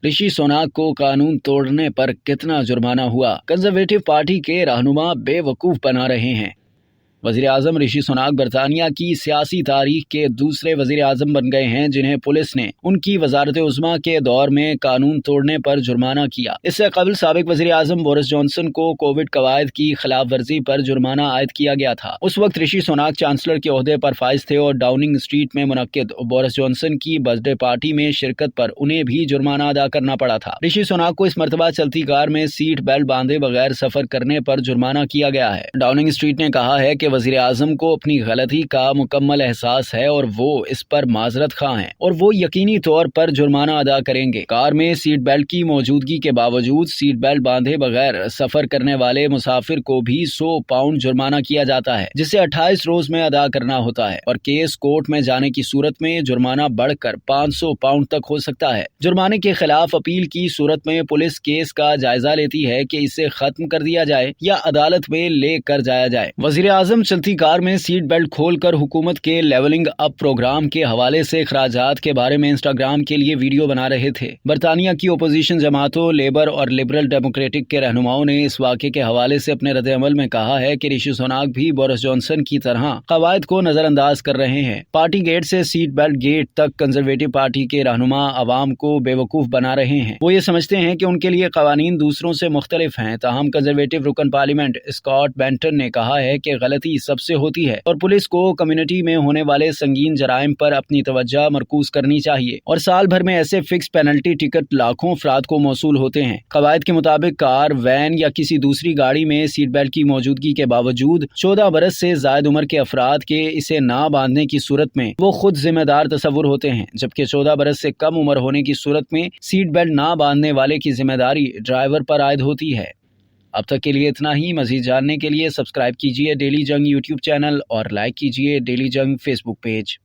ऋषि सोनाक को कानून तोड़ने पर कितना जुर्माना हुआ? कंजर्वेटिव पार्टी के रहनुमा बेवकूफ बना रहे हैं। वज़ीर आज़म ऋषि सुनाक बरतानिया की सियासी तारीख के दूसरे वज़ीर आज़म बन गए हैं जिन्हें पुलिस ने उनकी वज़ारत उज़्मा के दौर में कानून तोड़ने पर जुर्माना किया। इससे कबल साबिक वज़ीर आज़म बोरिस जॉनसन को कोविड कवायद की खिलाफ वर्जी पर जुर्माना आयद किया गया था। उस वक्त ऋषि सुनाक चांसलर के ओहदे पर फाइज थे और डाउनिंग स्ट्रीट में मुनक्किद बोरिस जॉनसन की बर्थडे पार्टी में शिरकत पर उन्हें भी जुर्माना अदा करना पड़ा था। ऋषि सुनाक को इस मरतबा चलती कार में सीट बेल्ट बांधे बगैर सफर करने पर जुर्माना किया गया है। डाउनिंग स्ट्रीट ने कहा है कि वज़ीर आज़म को अपनी गलती का मुकम्मल एहसास है और वो इस पर माजरत खा हैं और वो यकीनी तौर पर जुर्माना अदा करेंगे। कार में सीट बेल्ट की मौजूदगी के बावजूद सीट बेल्ट बांधे बगैर सफर करने वाले मुसाफिर को भी 100 पाउंड जुर्माना किया जाता है, जिसे 28 रोज में अदा करना होता है और केस कोर्ट में जाने की सूरत में जुर्माना बढ़कर 500 पाउंड तक हो सकता है। जुर्माने के खिलाफ अपील की सूरत में पुलिस केस का जायजा लेती है कि इसे खत्म कर दिया जाए या अदालत में ले कर जाया जाए। वज़ीर आज़म चलती कार में सीट बेल्ट खोलकर हुकूमत के लेवलिंग अप प्रोग्राम के हवाले से खराजात के बारे में इंस्टाग्राम के लिए वीडियो बना रहे थे। बरतानिया की ओपोजिशन जमातों, लेबर और लिबरल डेमोक्रेटिक के रहनुमाओं ने इस वाक़े के हवाले से अपने रद्द-ए-अमल में कहा है कि ऋषि सुनाक भी बोरिस जॉनसन की तरह कवायद को नजरअंदाज कर रहे हैं। पार्टी गेट से सीट बेल्ट गेट तक कंजर्वेटिव पार्टी के रहनुमा अवाम को बेवकूफ बना रहे हैं। वो ये समझते हैं कि उनके लिए कवानीन दूसरों से मुख्तलिफ हैं। ताहम कंजर्वेटिव रुकन पार्लियामेंट स्कॉट बेंटन ने कहा है कि गलती सबसे होती है और पुलिस को कम्युनिटी में होने वाले संगीन जराइम पर अपनी तवज्जो मरकूज करनी चाहिए और साल भर में ऐसे फिक्स पेनल्टी टिकट लाखों अफराद को मौसूल होते हैं। कवायद के मुताबिक कार, वैन या किसी दूसरी गाड़ी में सीट बेल्ट की मौजूदगी के बावजूद 14 बरस से जायद उम्र के अफराद के इसे ना बांधने की सूरत में वो खुद जिम्मेदार तस्वुर होते हैं, जबकि 14 बरस से कम उम्र होने की सूरत में सीट बेल्ट ना बांधने वाले की जिम्मेदारी ड्राइवर पर आयद होती है। अब तक के लिए इतना ही। मज़ीद जानने के लिए सब्सक्राइब कीजिए डेली जंग यूट्यूब चैनल और लाइक कीजिए डेली जंग फेसबुक पेज।